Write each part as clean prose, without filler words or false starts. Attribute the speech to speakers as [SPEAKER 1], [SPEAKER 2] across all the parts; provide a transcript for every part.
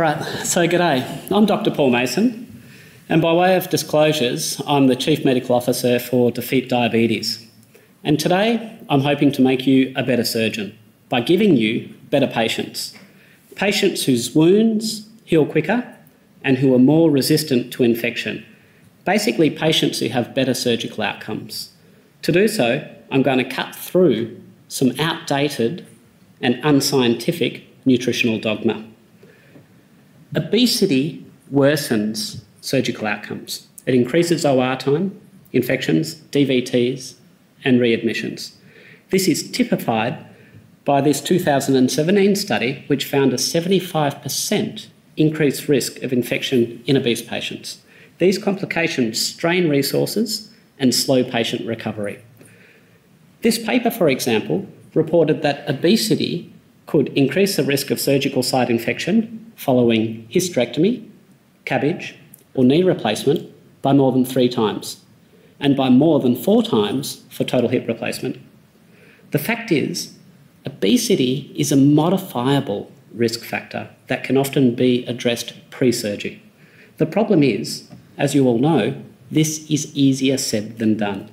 [SPEAKER 1] Alright, so g'day. I'm Dr. Paul Mason, and by way of disclosures, I'm the Chief Medical Officer for Defeat Diabetes. And today, I'm hoping to make you a better surgeon by giving you better patients. Patients whose wounds heal quicker and who are more resistant to infection. Basically, patients who have better surgical outcomes. To do so, I'm going to cut through some outdated and unscientific nutritional dogma. Obesity worsens surgical outcomes. It increases OR time, infections, DVTs, and readmissions. This is typified by this 2017 study, which found a 75% increased risk of infection in obese patients. These complications strain resources and slow patient recovery. This paper, for example, reported that obesity could increase the risk of surgical site infection following hysterectomy, CABG, or knee replacement by more than 3 times, and by more than 4 times for total hip replacement. The fact is, obesity is a modifiable risk factor that can often be addressed pre-surgery. The problem is, as you all know, this is easier said than done.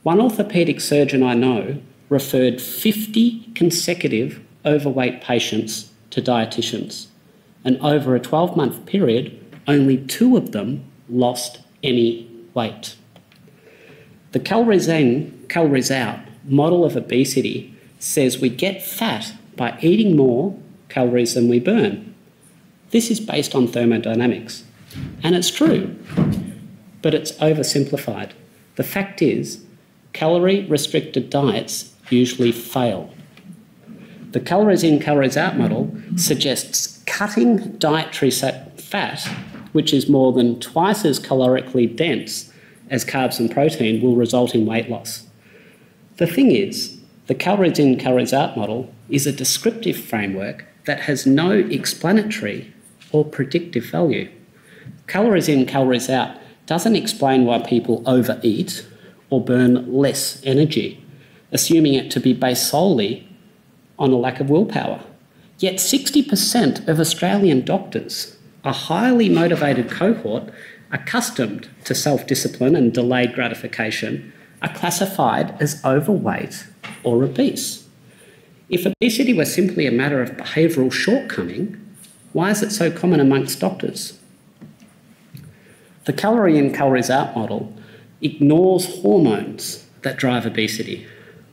[SPEAKER 1] One orthopaedic surgeon I know referred 50 consecutive overweight patients to dietitians, and over a 12-month period, only 2 of them lost any weight. The calories in, calories out model of obesity says we get fat by eating more calories than we burn. This is based on thermodynamics, and it's true, but it's oversimplified. The fact is, calorie-restricted diets usually fail. The calories in, calories out model suggests cutting dietary fat, which is more than twice as calorically dense as carbs and protein, will result in weight loss. The thing is, the calories in, calories out model is a descriptive framework that has no explanatory or predictive value. Calories in, calories out doesn't explain why people overeat or burn less energy, assuming it to be based solely on a lack of willpower. Yet 60% of Australian doctors, a highly motivated cohort accustomed to self-discipline and delayed gratification, are classified as overweight or obese. If obesity were simply a matter of behavioural shortcoming, why is it so common amongst doctors? The calorie in, calories out model ignores hormones that drive obesity,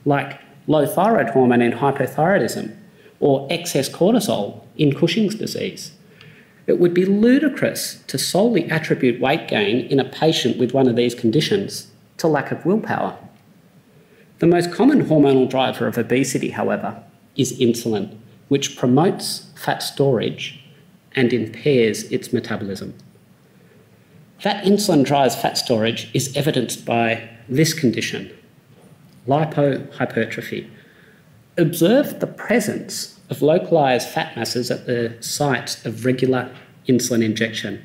[SPEAKER 1] like low thyroid hormone in hypothyroidism or excess cortisol in Cushing's disease. It would be ludicrous to solely attribute weight gain in a patient with one of these conditions to lack of willpower. The most common hormonal driver of obesity, however, is insulin, which promotes fat storage and impairs its metabolism. That insulin drives fat storage is evidenced by this condition, lipohypertrophy. Observe the presence of localised fat masses at the sites of regular insulin injection.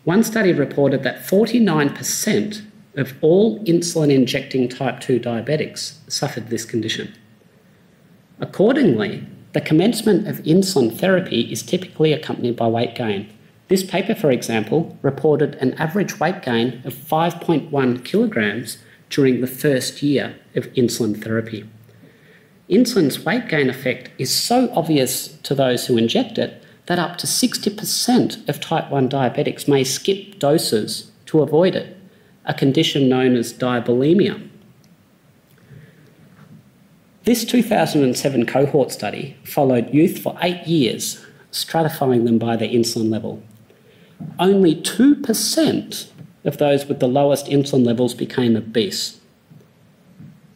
[SPEAKER 1] One study reported that 49% of all insulin-injecting type 2 diabetics suffered this condition. Accordingly, the commencement of insulin therapy is typically accompanied by weight gain. This paper, for example, reported an average weight gain of 5.1 kilograms during the first year of insulin therapy. Insulin's weight gain effect is so obvious to those who inject it that up to 60% of type 1 diabetics may skip doses to avoid it, a condition known as diabulimia. This 2007 cohort study followed youth for 8 years, stratifying them by their insulin level. Only 2% of those with the lowest insulin levels became obese.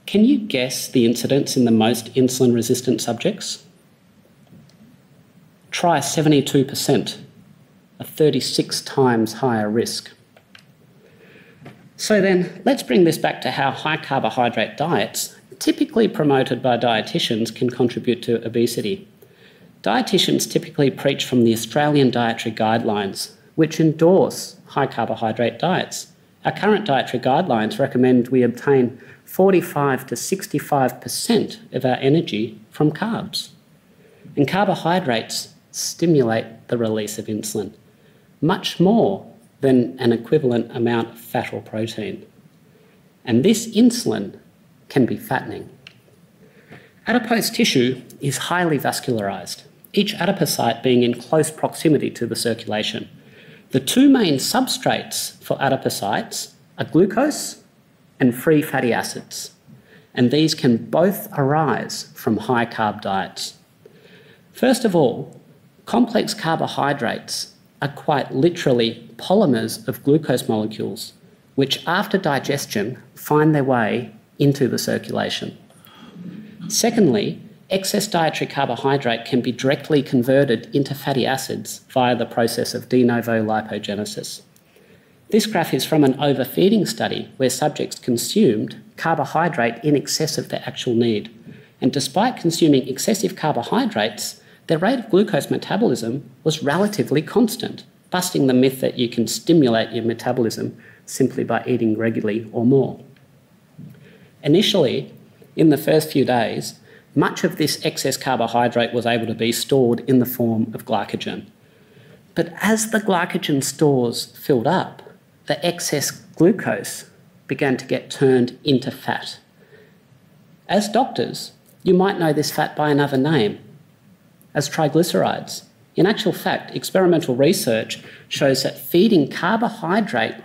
[SPEAKER 1] Can you guess the incidence in the most insulin-resistant subjects? Try 72%, a 36 times higher risk. So then, let's bring this back to how high carbohydrate diets, typically promoted by dietitians, can contribute to obesity. Dietitians typically preach from the Australian Dietary Guidelines, which endorse high carbohydrate diets. Our current dietary guidelines recommend we obtain 45 to 65% of our energy from carbs. And carbohydrates stimulate the release of insulin, much more than an equivalent amount of fat or protein. And this insulin can be fattening. Adipose tissue is highly vascularized, each adipocyte being in close proximity to the circulation. The two main substrates for adipocytes are glucose and free fatty acids, and these can both arise from high carb diets. First of all, complex carbohydrates are quite literally polymers of glucose molecules, which after digestion find their way into the circulation. Secondly, excess dietary carbohydrate can be directly converted into fatty acids via the process of de novo lipogenesis. This graph is from an overfeeding study where subjects consumed carbohydrate in excess of their actual need. And despite consuming excessive carbohydrates, their rate of glucose metabolism was relatively constant, busting the myth that you can stimulate your metabolism simply by eating regularly or more. Initially, in the first few days, much of this excess carbohydrate was able to be stored in the form of glycogen. But as the glycogen stores filled up, the excess glucose began to get turned into fat. As doctors, you might know this fat by another name, as triglycerides. In actual fact, experimental research shows that feeding carbohydrate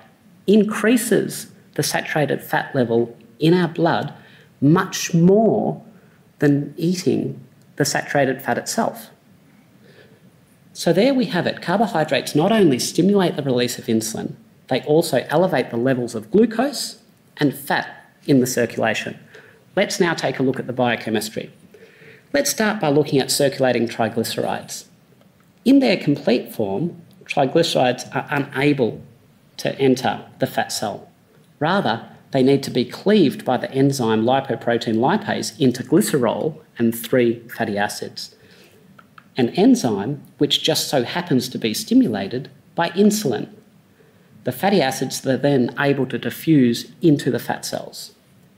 [SPEAKER 1] increases the saturated fat level in our blood much more than eating the saturated fat itself. So there we have it. Carbohydrates not only stimulate the release of insulin, they also elevate the levels of glucose and fat in the circulation. Let's now take a look at the biochemistry. Let's start by looking at circulating triglycerides. In their complete form, triglycerides are unable to enter the fat cell. Rather, they need to be cleaved by the enzyme lipoprotein lipase into glycerol and 3 fatty acids, an enzyme which just so happens to be stimulated by insulin. The fatty acids are then able to diffuse into the fat cells.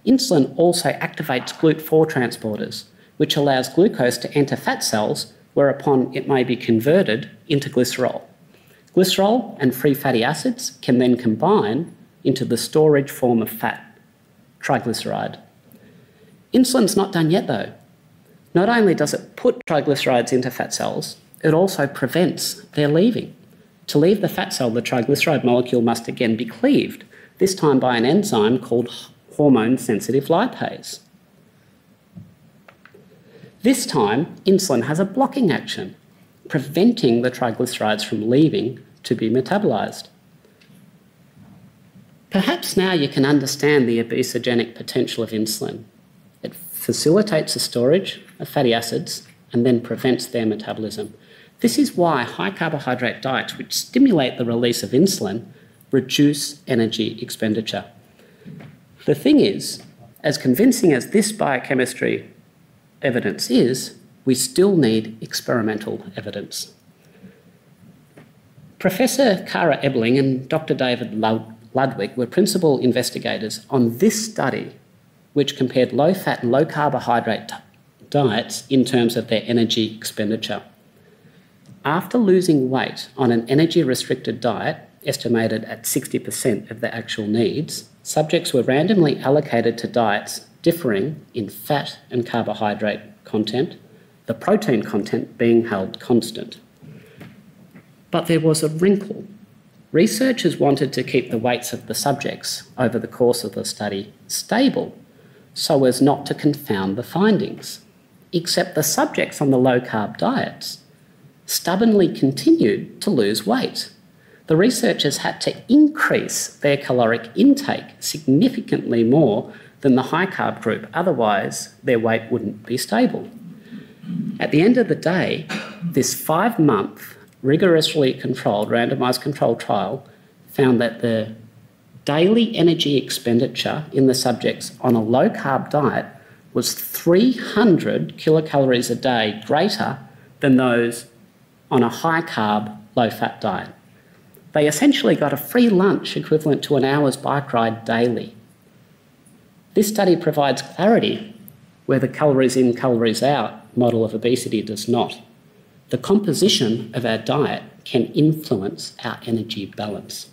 [SPEAKER 1] Insulin also activates GLUT4 transporters, which allows glucose to enter fat cells, whereupon it may be converted into glycerol. Glycerol and free fatty acids can then combine into the storage form of fat, triglyceride. Insulin's not done yet though. Not only does it put triglycerides into fat cells, it also prevents their leaving. To leave the fat cell, the triglyceride molecule must again be cleaved, this time by an enzyme called hormone-sensitive lipase. This time, insulin has a blocking action, preventing the triglycerides from leaving to be metabolised. Perhaps now you can understand the obesogenic potential of insulin. It facilitates the storage of fatty acids and then prevents their metabolism. This is why high carbohydrate diets which stimulate the release of insulin reduce energy expenditure. The thing is, as convincing as this biochemistry evidence is, we still need experimental evidence. Professor Kara Ebling and Dr. David Ludwig were principal investigators on this study, which compared low-fat and low-carbohydrate diets in terms of their energy expenditure. After losing weight on an energy-restricted diet, estimated at 60% of their actual needs, subjects were randomly allocated to diets differing in fat and carbohydrate content, the protein content being held constant. But there was a wrinkle. Researchers wanted to keep the weights of the subjects over the course of the study stable so as not to confound the findings, except the subjects on the low-carb diets stubbornly continued to lose weight. The researchers had to increase their caloric intake significantly more than the high-carb group, otherwise their weight wouldn't be stable. At the end of the day, this 5-month rigorously controlled, randomised controlled trial found that the daily energy expenditure in the subjects on a low-carb diet was 300 kilocalories a day greater than those on a high-carb, low-fat diet. They essentially got a free lunch equivalent to an hour's bike ride daily. This study provides clarity where the calories in, calories out model of obesity does not. the composition of our diet can influence our energy balance.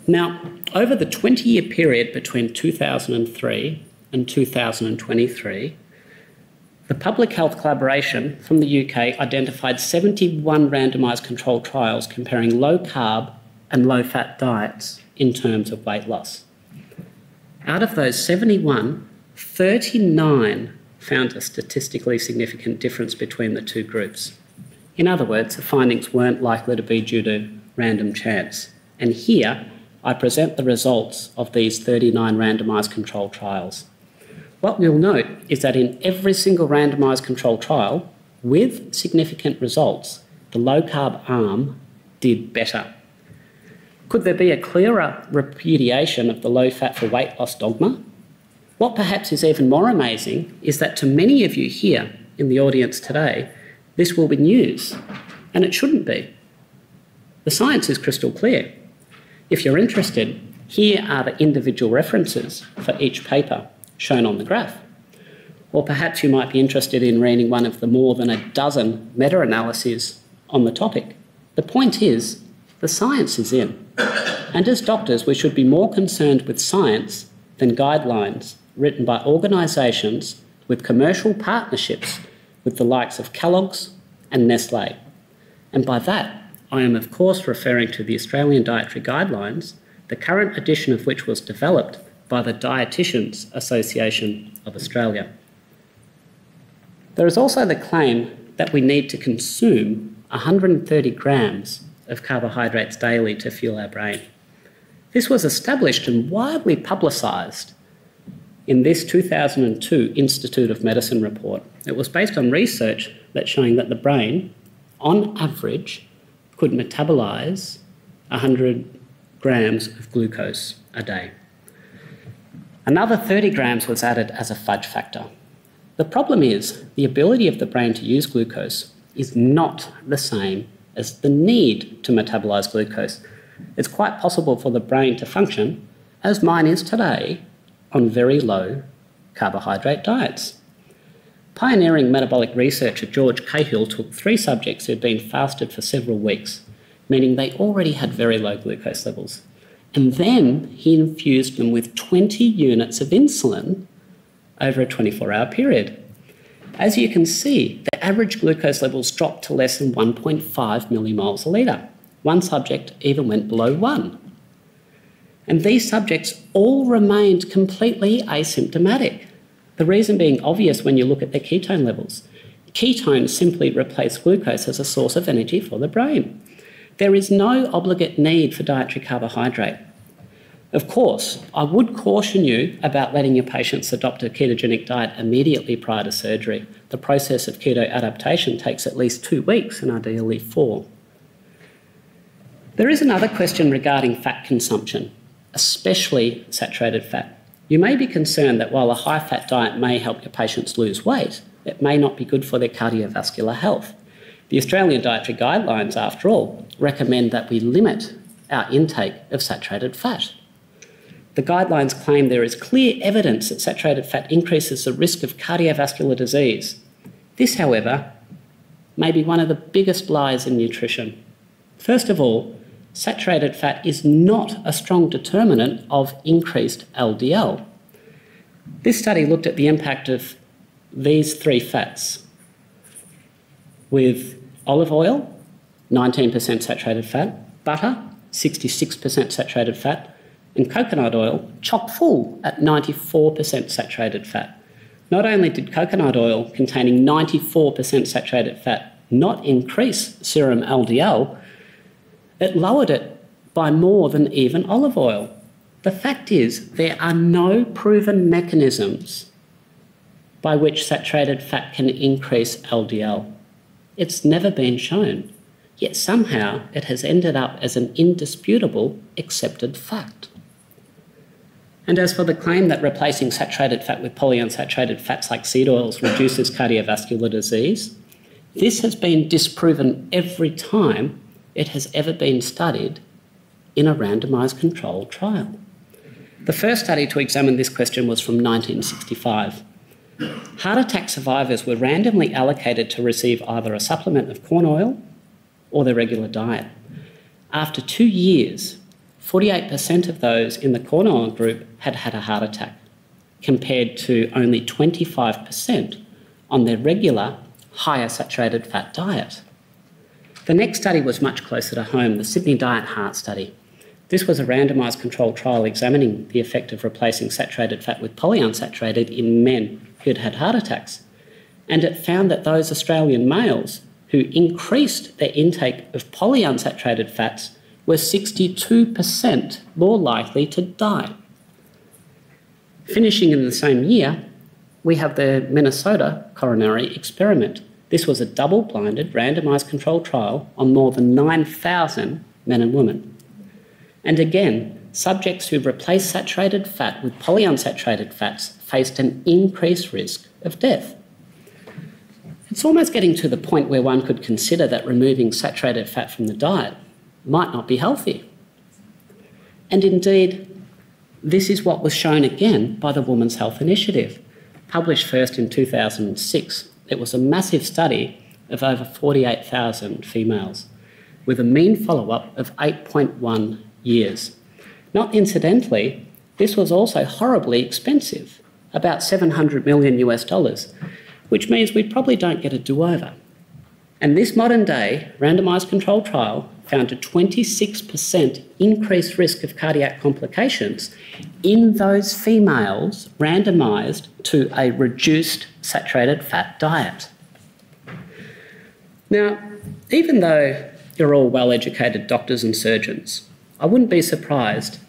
[SPEAKER 1] Now, over the 20-year period between 2003 and 2023, the Public Health Collaboration from the UK identified 71 randomised controlled trials comparing low-carb and low-fat diets in terms of weight loss. Out of those 71, 39 found a statistically significant difference between the two groups. In other words, the findings weren't likely to be due to random chance. And here, I present the results of these 39 randomised controlled trials. What we'll note is that in every single randomised controlled trial, with significant results, the low-carb arm did better. Could there be a clearer repudiation of the low-fat for weight loss dogma? What perhaps is even more amazing is that to many of you here in the audience today, this will be news, and it shouldn't be. The science is crystal clear. If you're interested, here are the individual references for each paper shown on the graph. Or perhaps you might be interested in reading one of the more than a dozen meta-analyses on the topic. The point is, the science is in. And as doctors, we should be more concerned with science than guidelines written by organisations with commercial partnerships with the likes of Kellogg's and Nestlé. And by that, I am of course referring to the Australian Dietary Guidelines, the current edition of which was developed by the Dietitians Australia. There is also the claim that we need to consume 130 grams of carbohydrates daily to fuel our brain. This was established and widely publicised in this 2002 Institute of Medicine report. It was based on research that's showing that the brain, on average, could metabolise 100 grams of glucose a day. Another 30 grams was added as a fudge factor. The problem is the ability of the brain to use glucose is not the same as the need to metabolise glucose. It's quite possible for the brain to function, as mine is today, on very low carbohydrate diets. Pioneering metabolic researcher George Cahill took 3 subjects who had been fasted for several weeks, meaning they already had very low glucose levels. And then he infused them with 20 units of insulin over a 24-hour period. As you can see, the average glucose levels dropped to less than 1.5 millimoles a litre. One subject even went below 1. And these subjects all remained completely asymptomatic. The reason being obvious when you look at their ketone levels. Ketones simply replace glucose as a source of energy for the brain. There is no obligate need for dietary carbohydrate. Of course, I would caution you about letting your patients adopt a ketogenic diet immediately prior to surgery. The process of keto adaptation takes at least 2 weeks and ideally 4. There is another question regarding fat consumption, especially saturated fat. You may be concerned that while a high-fat diet may help your patients lose weight, it may not be good for their cardiovascular health. The Australian Dietary Guidelines, after all, recommend that we limit our intake of saturated fat. The guidelines claim there is clear evidence that saturated fat increases the risk of cardiovascular disease. This, however, may be one of the biggest lies in nutrition. First of all, saturated fat is not a strong determinant of increased LDL. This study looked at the impact of these 3 fats, with olive oil, 19% saturated fat, butter, 66% saturated fat, and coconut oil, chock full at 94% saturated fat. Not only did coconut oil containing 94% saturated fat not increase serum LDL, it lowered it by more than even olive oil. The fact is, there are no proven mechanisms by which saturated fat can increase LDL. It's never been shown, yet somehow it has ended up as an indisputable accepted fact. And as for the claim that replacing saturated fat with polyunsaturated fats like seed oils reduces cardiovascular disease, this has been disproven every time it has ever been studied in a randomised controlled trial. The first study to examine this question was from 1965. Heart attack survivors were randomly allocated to receive either a supplement of corn oil or their regular diet. After 2 years, 48% of those in the corn oil group had had a heart attack, compared to only 25% on their regular, higher saturated fat diet. The next study was much closer to home, the Sydney Diet Heart Study. This was a randomised controlled trial examining the effect of replacing saturated fat with polyunsaturated in men who had had heart attacks. And it found that those Australian males who increased their intake of polyunsaturated fats were 62% more likely to die. Finishing in the same year, we have the Minnesota coronary experiment. This was a double-blinded, randomised controlled trial on more than 9,000 men and women. And again, subjects who replaced saturated fat with polyunsaturated fats faced an increased risk of death. It's almost getting to the point where one could consider that removing saturated fat from the diet might not be healthy. And indeed, this is what was shown again by the Women's Health Initiative, published first in 2006. It was a massive study of over 48,000 females, with a mean follow-up of 8.1 years. Not incidentally, this was also horribly expensive, about $700 million US, which means we probably don't get a do-over. And this modern-day randomised controlled trial found a 26% increased risk of cardiac complications in those females randomised to a reduced saturated fat diet. Now, even though you're all well-educated doctors and surgeons, I wouldn't be surprised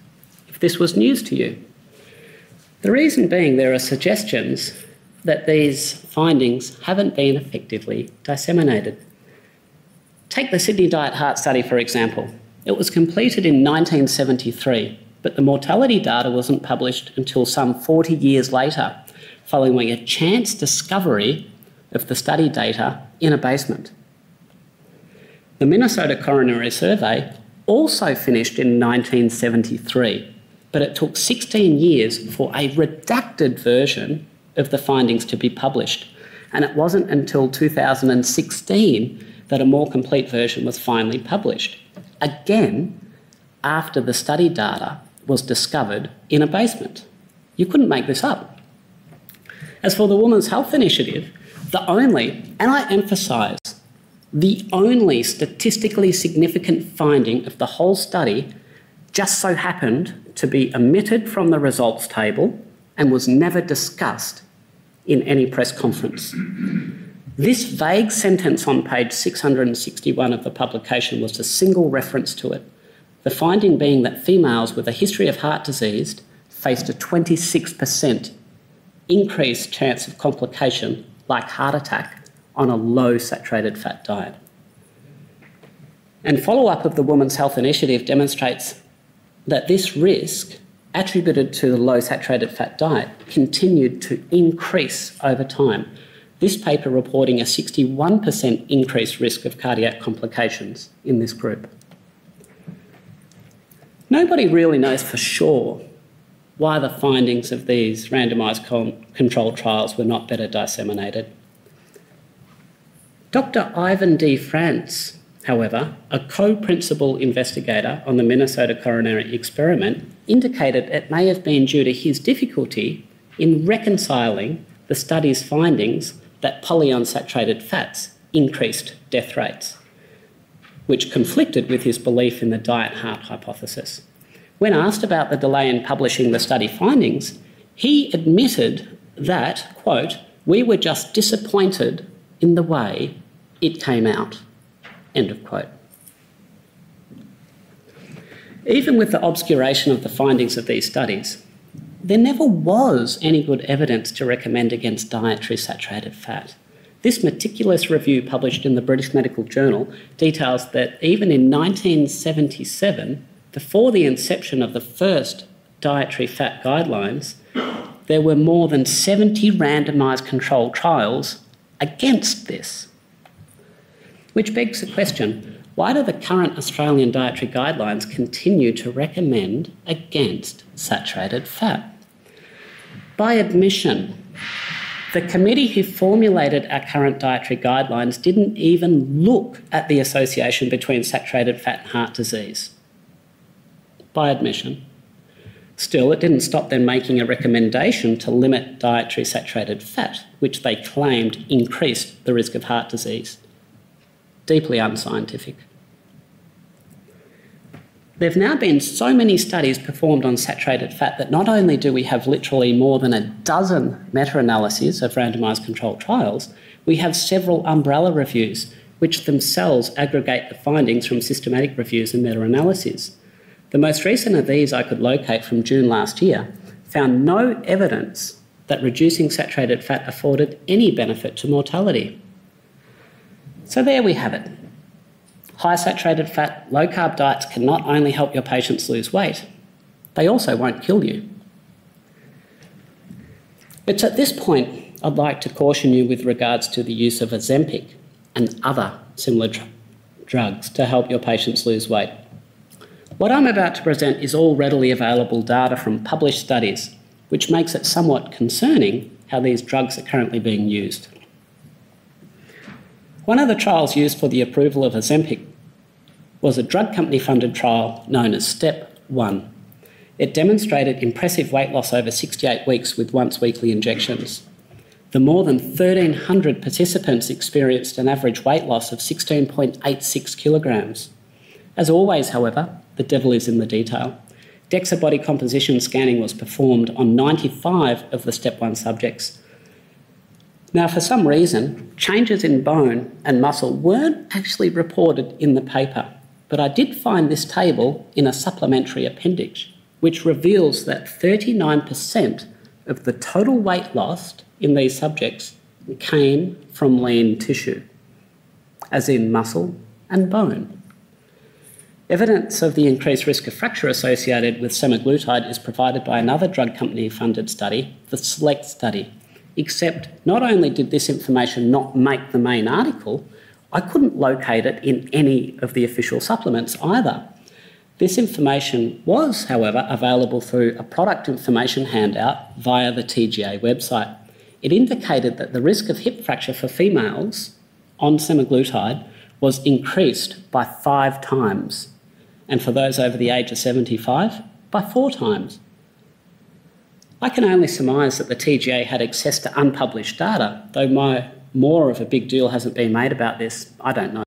[SPEAKER 1] if this was news to you. The reason being there are suggestions that these findings haven't been effectively disseminated. Take the Sydney Diet Heart Study, for example. It was completed in 1973, but the mortality data wasn't published until some 40 years later, following a chance discovery of the study data in a basement. The Minnesota Coronary Survey also finished in 1973, but it took 16 years for a redacted version of the findings to be published, and it wasn't until 2016 that a more complete version was finally published, again after the study data was discovered in a basement. You couldn't make this up. As for the Women's Health Initiative, the only, and I emphasise, the only statistically significant finding of the whole study just so happened to be omitted from the results table and was never discussed in any press conference. This vague sentence on page 661 of the publication was a single reference to it, the finding being that females with a history of heart disease faced a 26% increased chance of complication like heart attack on a low saturated fat diet. And follow-up of the Women's Health Initiative demonstrates that this risk attributed to the low saturated fat diet continued to increase over time. This paper reporting a 61% increased risk of cardiac complications in this group. Nobody really knows for sure why the findings of these randomised controlled trials were not better disseminated. Dr. Ivan D. France, however, a co-principal investigator on the Minnesota coronary experiment, indicated it may have been due to his difficulty in reconciling the study's findings that polyunsaturated fats increased death rates, which conflicted with his belief in the diet heart hypothesis. When asked about the delay in publishing the study findings, he admitted that, quote, "We were just disappointed in the way it came out," end of quote. Even with the obscuration of the findings of these studies, there never was any good evidence to recommend against dietary saturated fat. This meticulous review published in the British Medical Journal details that even in 1977, before the inception of the first dietary fat guidelines, there were more than 70 randomised controlled trials against this. Which begs the question, why do the current Australian dietary guidelines continue to recommend against saturated fat? By admission, The committee who formulated our current dietary guidelines didn't even look at the association between saturated fat and heart disease, by admission. Still, it didn't stop them making a recommendation to limit dietary saturated fat, which they claimed increased the risk of heart disease. Deeply unscientific. There have now been so many studies performed on saturated fat that not only do we have literally more than a dozen meta-analyses of randomised controlled trials, we have several umbrella reviews which themselves aggregate the findings from systematic reviews and meta-analyses. The most recent of these I could locate from June last year found no evidence that reducing saturated fat afforded any benefit to mortality. So there we have it. High saturated fat, low carb diets can not only help your patients lose weight, they also won't kill you. It's at this point I'd like to caution you with regards to the use of Ozempic and other similar drugs to help your patients lose weight. What I'm about to present is all readily available data from published studies, which makes it somewhat concerning how these drugs are currently being used. One of the trials used for the approval of Ozempic was a drug company-funded trial known as STEP 1. It demonstrated impressive weight loss over 68 weeks with once-weekly injections. The more than 1,300 participants experienced an average weight loss of 16.86 kilograms. As always, however, the devil is in the detail. DEXA body composition scanning was performed on 95 of the STEP 1 subjects. Now, for some reason, changes in bone and muscle weren't actually reported in the paper, but I did find this table in a supplementary appendix, which reveals that 39% of the total weight lost in these subjects came from lean tissue, as in muscle and bone. Evidence of the increased risk of fracture associated with semaglutide is provided by another drug company-funded study, the SELECT study, except not only did this information not make the main article, I couldn't locate it in any of the official supplements either. This information was, however, available through a product information handout via the TGA website. It indicated that the risk of hip fracture for females on semaglutide was increased by 5 times, and for those over the age of 75, by 4 times. I can only surmise that the TGA had access to unpublished data, though more of a big deal hasn't been made about this, I don't know.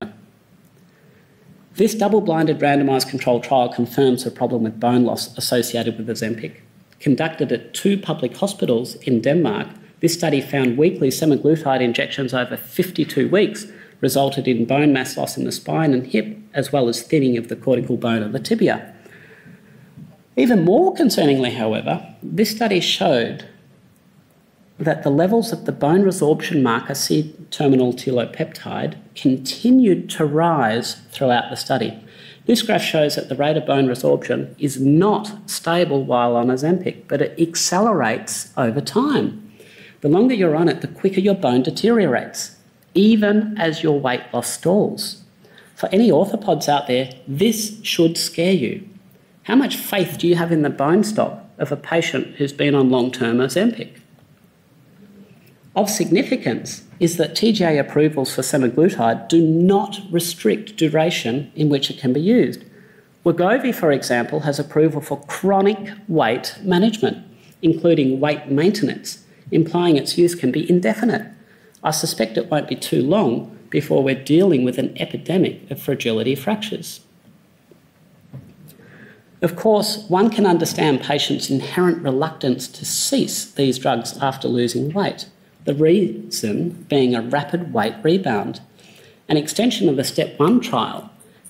[SPEAKER 1] This double-blinded randomised controlled trial confirms the problem with bone loss associated with Ozempic. Conducted at 2 public hospitals in Denmark, this study found weekly semaglutide injections over 52 weeks resulted in bone mass loss in the spine and hip, as well as thinning of the cortical bone of the tibia. Even more concerningly, however, this study showed that the levels of the bone resorption marker C-terminal telopeptide continued to rise throughout the study. This graph shows that the rate of bone resorption is not stable while on Ozempic, but it accelerates over time. The longer you're on it, the quicker your bone deteriorates, even as your weight loss stalls. For any orthopods out there, this should scare you. How much faith do you have in the bone stock of a patient who's been on long-term Ozempic? Of significance is that TGA approvals for semaglutide do not restrict duration in which it can be used. Wegovy, for example, has approval for chronic weight management, including weight maintenance, implying its use can be indefinite. I suspect it won't be too long before we're dealing with an epidemic of fragility fractures. Of course, one can understand patients' inherent reluctance to cease these drugs after losing weight, the reason being a rapid weight rebound. An extension of the STEP 1 trial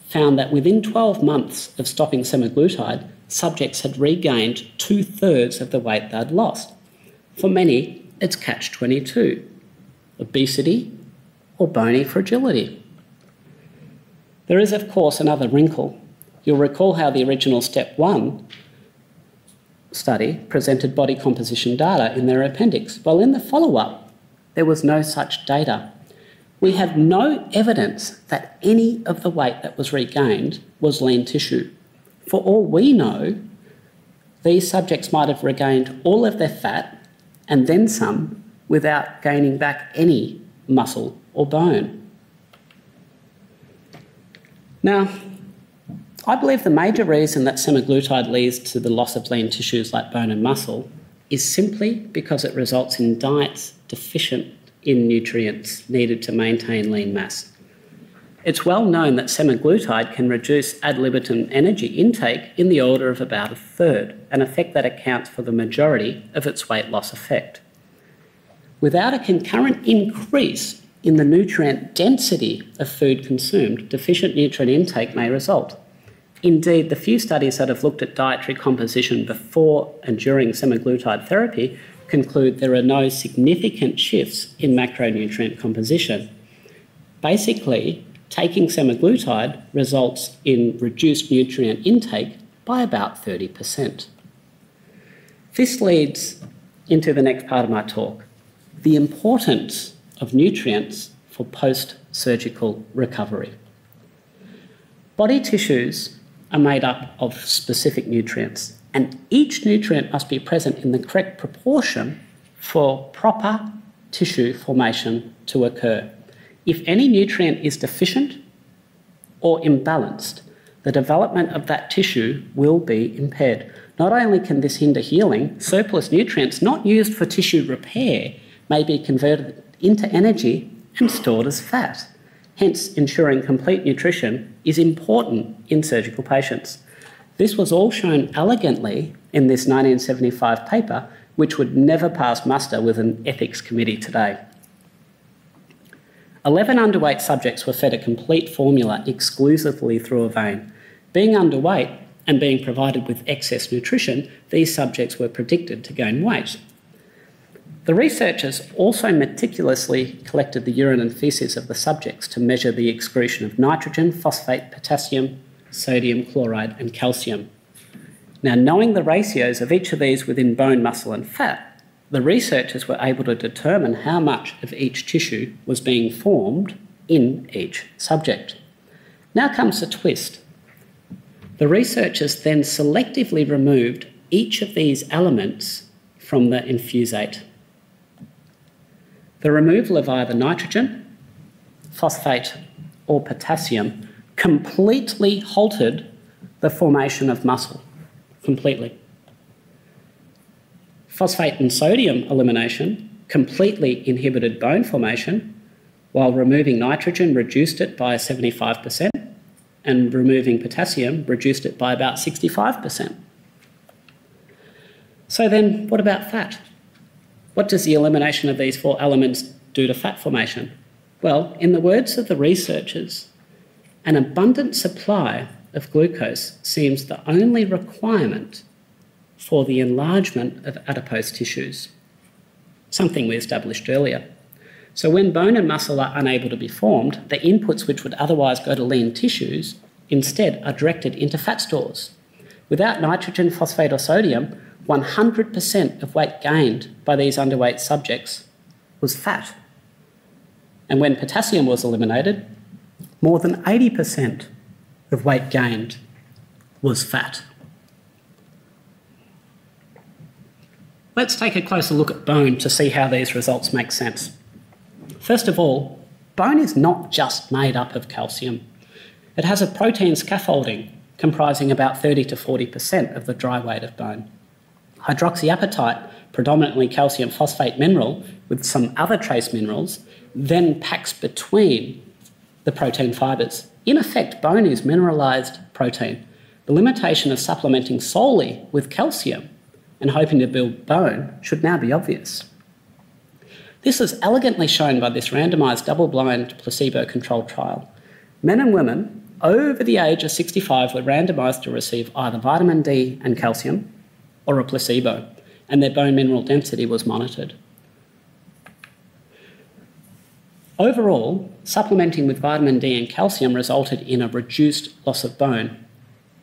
[SPEAKER 1] found that within 12 months of stopping semaglutide, subjects had regained 2/3 of the weight they'd lost. For many, it's catch-22, obesity or bony fragility. There is, of course, another wrinkle. You'll recall how the original STEP 1 study presented body composition data in their appendix. Well, in the follow-up, there was no such data. We have no evidence that any of the weight that was regained was lean tissue. For all we know, these subjects might have regained all of their fat and then some without gaining back any muscle or bone. Now, I believe the major reason that semaglutide leads to the loss of lean tissues like bone and muscle is simply because it results in diets deficient in nutrients needed to maintain lean mass. It's well known that semaglutide can reduce ad libitum energy intake in the order of about a third, an effect that accounts for the majority of its weight loss effect. Without a concurrent increase in the nutrient density of food consumed, deficient nutrient intake may result. Indeed, the few studies that have looked at dietary composition before and during semaglutide therapy conclude there are no significant shifts in macronutrient composition. Basically, taking semaglutide results in reduced nutrient intake by about 30%. This leads into the next part of my talk, the importance of nutrients for post-surgical recovery. Body tissues are made up of specific nutrients, and each nutrient must be present in the correct proportion for proper tissue formation to occur. If any nutrient is deficient or imbalanced, the development of that tissue will be impaired. Not only can this hinder healing, surplus nutrients not used for tissue repair may be converted into energy and stored as fat. Hence, ensuring complete nutrition is important in surgical patients. This was all shown elegantly in this 1975 paper, which would never pass muster with an ethics committee today. 11 underweight subjects were fed a complete formula exclusively through a vein. Being underweight and being provided with excess nutrition, these subjects were predicted to gain weight. The researchers also meticulously collected the urine and faeces of the subjects to measure the excretion of nitrogen, phosphate, potassium, sodium, chloride, and calcium. Now, knowing the ratios of each of these within bone, muscle, and fat, the researchers were able to determine how much of each tissue was being formed in each subject. Now comes the twist. The researchers then selectively removed each of these elements from the infusate. The removal of either nitrogen, phosphate, or potassium completely halted the formation of muscle, completely. Phosphate and sodium elimination completely inhibited bone formation, while removing nitrogen reduced it by 75%, and removing potassium reduced it by about 65%. So then, what about fat? What does the elimination of these four elements do to fat formation? Well, in the words of the researchers, an abundant supply of glucose seems the only requirement for the enlargement of adipose tissues, something we established earlier. So when bone and muscle are unable to be formed, the inputs which would otherwise go to lean tissues instead are directed into fat stores. Without nitrogen, phosphate, or sodium, 100% of weight gained by these underweight subjects was fat. And when potassium was eliminated, more than 80% of weight gained was fat. Let's take a closer look at bone to see how these results make sense. First of all, bone is not just made up of calcium. It has a protein scaffolding comprising about 30 to 40% of the dry weight of bone. Hydroxyapatite, predominantly calcium phosphate mineral with some other trace minerals, then packs between the protein fibres. In effect, bone is mineralised protein. The limitation of supplementing solely with calcium and hoping to build bone should now be obvious. This is elegantly shown by this randomised double-blind placebo-controlled trial. Men and women over the age of 65 were randomised to receive either vitamin D and calcium or a placebo, and their bone mineral density was monitored. Overall, supplementing with vitamin D and calcium resulted in a reduced loss of bone,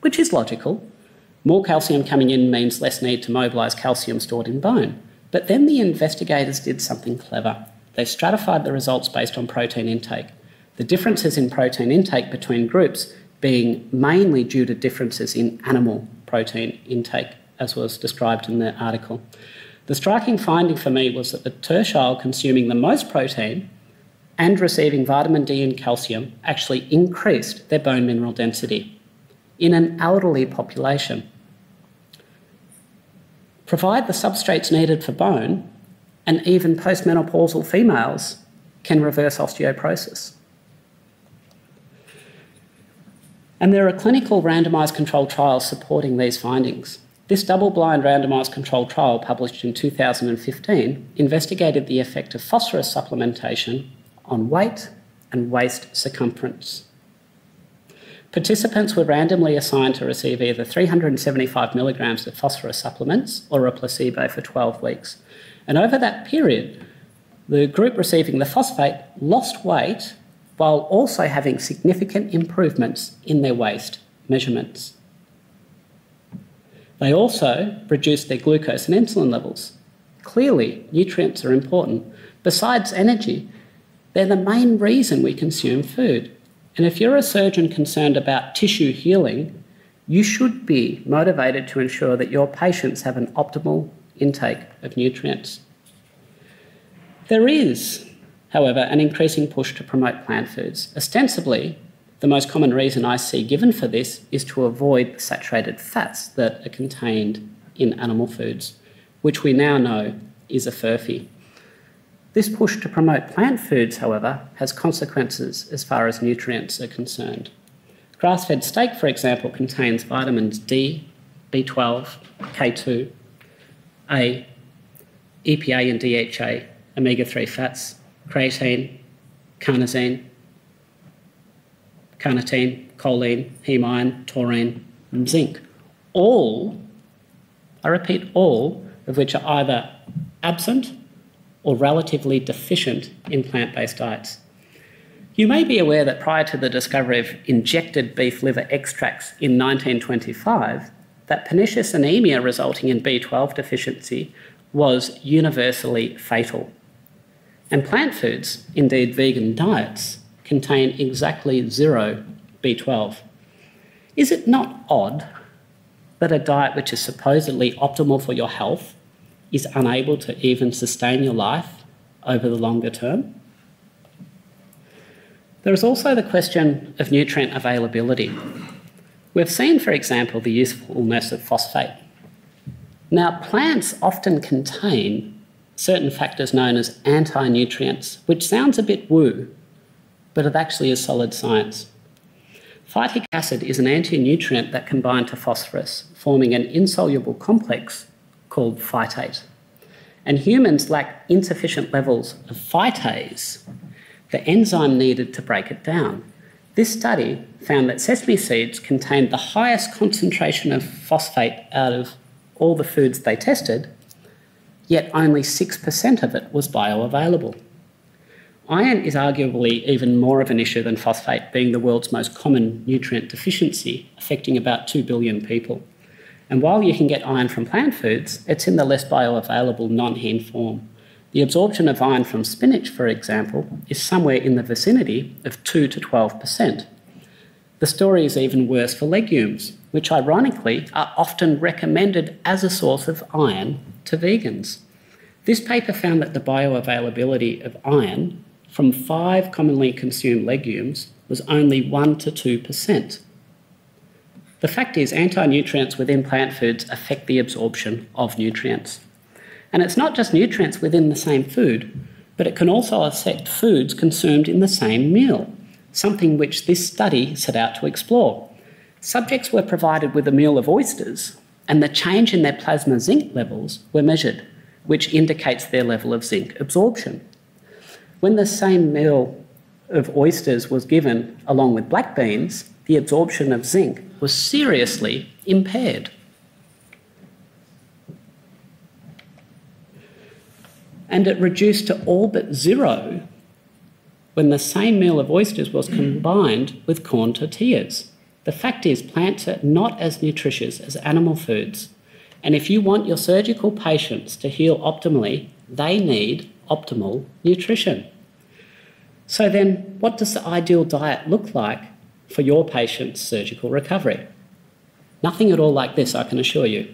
[SPEAKER 1] which is logical. More calcium coming in means less need to mobilise calcium stored in bone. But then the investigators did something clever. They stratified the results based on protein intake. The differences in protein intake between groups being mainly due to differences in animal protein intake, as was described in the article. The striking finding for me was that the tertile consuming the most protein and receiving vitamin D and calcium actually increased their bone mineral density in an elderly population. Provide the substrates needed for bone, and even postmenopausal females can reverse osteoporosis. And there are clinical randomised controlled trials supporting these findings. This double-blind randomised controlled trial, published in 2015, investigated the effect of phosphorus supplementation on weight and waist circumference. Participants were randomly assigned to receive either 375 milligrams of phosphorus supplements or a placebo for 12 weeks. And over that period, the group receiving the phosphate lost weight while also having significant improvements in their waist measurements. They also reduced their glucose and insulin levels. Clearly, nutrients are important. Besides energy, they're the main reason we consume food. And if you're a surgeon concerned about tissue healing, you should be motivated to ensure that your patients have an optimal intake of nutrients. There is, however, an increasing push to promote plant foods. Ostensibly, the most common reason I see given for this is to avoid the saturated fats that are contained in animal foods, which we now know is a furphy. This push to promote plant foods, however, has consequences as far as nutrients are concerned. Grass-fed steak, for example, contains vitamins D, B12, K2, A, EPA and DHA, omega-3 fats, creatine, carnosine, carnitine, choline, heme iron, taurine, and zinc. All, I repeat, all of which are either absent or relatively deficient in plant-based diets. You may be aware that prior to the discovery of injected beef liver extracts in 1925, that pernicious anemia resulting in B12 deficiency was universally fatal. And plant foods, indeed vegan diets, contain exactly 0 B12. Is it not odd that a diet which is supposedly optimal for your health is unable to even sustain your life over the longer term? There is also the question of nutrient availability. We've seen, for example, the usefulness of phosphate. Now, plants often contain certain factors known as anti-nutrients, which sounds a bit woo, but it actually is solid science. Phytic acid is an anti-nutrient that combines to phosphorus, forming an insoluble complex called phytate. And humans lack insufficient levels of phytase, the enzyme needed to break it down. This study found that sesame seeds contained the highest concentration of phosphate out of all the foods they tested, yet only 6% of it was bioavailable. Iron is arguably even more of an issue than phosphate, being the world's most common nutrient deficiency, affecting about 2 billion people. And while you can get iron from plant foods, it's in the less bioavailable non-heme form. The absorption of iron from spinach, for example, is somewhere in the vicinity of 2 to 12%. The story is even worse for legumes, which ironically are often recommended as a source of iron to vegans. This paper found that the bioavailability of iron from 5 commonly consumed legumes was only 1 to 2%. The fact is, anti-nutrients within plant foods affect the absorption of nutrients. And it's not just nutrients within the same food, but it can also affect foods consumed in the same meal, something which this study set out to explore. Subjects were provided with a meal of oysters, and the change in their plasma zinc levels were measured, which indicates their level of zinc absorption. When the same meal of oysters was given along with black beans, the absorption of zinc was seriously impaired. And it reduced to all but 0 when the same meal of oysters was combined with corn tortillas. The fact is, plants are not as nutritious as animal foods. And if you want your surgical patients to heal optimally, they need optimal nutrition. So then, what does the ideal diet look like for your patient's surgical recovery? Nothing at all like this, I can assure you.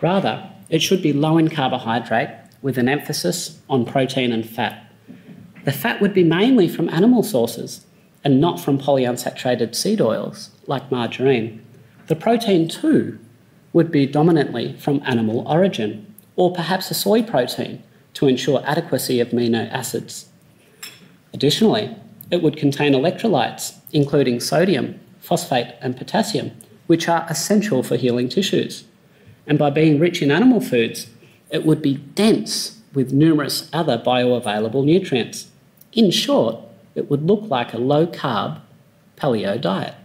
[SPEAKER 1] Rather, it should be low in carbohydrate with an emphasis on protein and fat. The fat would be mainly from animal sources and not from polyunsaturated seed oils like margarine. The protein too would be dominantly from animal origin, or perhaps a soy protein to ensure adequacy of amino acids. Additionally, it would contain electrolytes, including sodium, phosphate and potassium, which are essential for healing tissues. And by being rich in animal foods, it would be dense with numerous other bioavailable nutrients. In short, it would look like a low-carb paleo diet.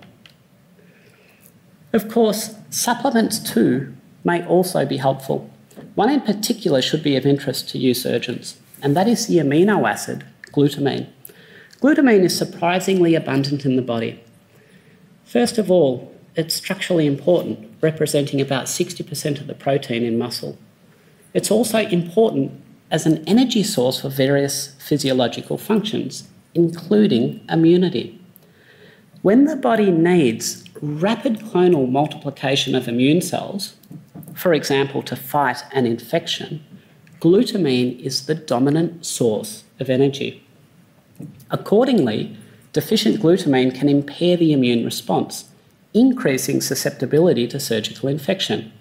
[SPEAKER 1] Of course, supplements too may also be helpful. One in particular should be of interest to you surgeons, and that is the amino acid glutamine. Glutamine is surprisingly abundant in the body. First of all, it's structurally important, representing about 60% of the protein in muscle. It's also important as an energy source for various physiological functions, including immunity. When the body needs rapid clonal multiplication of immune cells, for example, to fight an infection, glutamine is the dominant source of energy. Accordingly, deficient glutamine can impair the immune response, increasing susceptibility to surgical infection.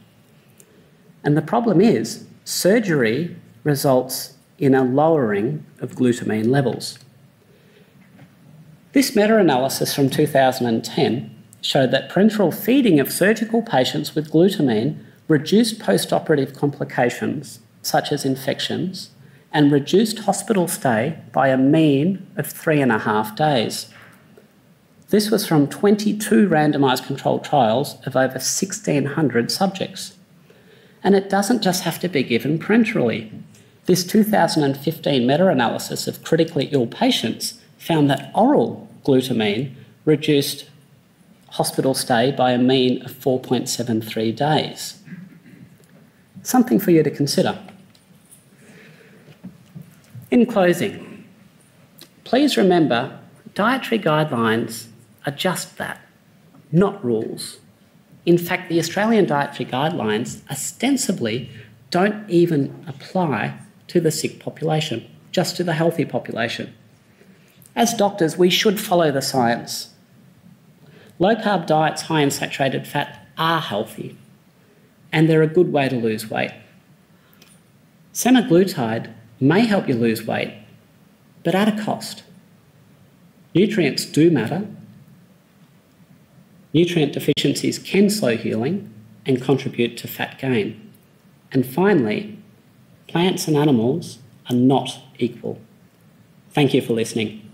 [SPEAKER 1] And the problem is, surgery results in a lowering of glutamine levels. This meta-analysis from 2010 showed that parenteral feeding of surgical patients with glutamine reduced post-operative complications, such as infections, and reduced hospital stay by a mean of 3.5 days. This was from 22 randomised controlled trials of over 1,600 subjects. And it doesn't just have to be given parenterally. This 2015 meta-analysis of critically ill patients found that oral glutamine reduced hospital stay by a mean of 4.73 days. Something for you to consider. In closing, please remember dietary guidelines are just that, not rules. In fact, the Australian dietary guidelines ostensibly don't even apply to the sick population, just to the healthy population. As doctors, we should follow the science. Low-carb diets high in saturated fat are healthy, and they're a good way to lose weight. Semaglutide may help you lose weight, but at a cost. Nutrients do matter. Nutrient deficiencies can slow healing and contribute to fat gain. And finally, plants and animals are not equal. Thank you for listening.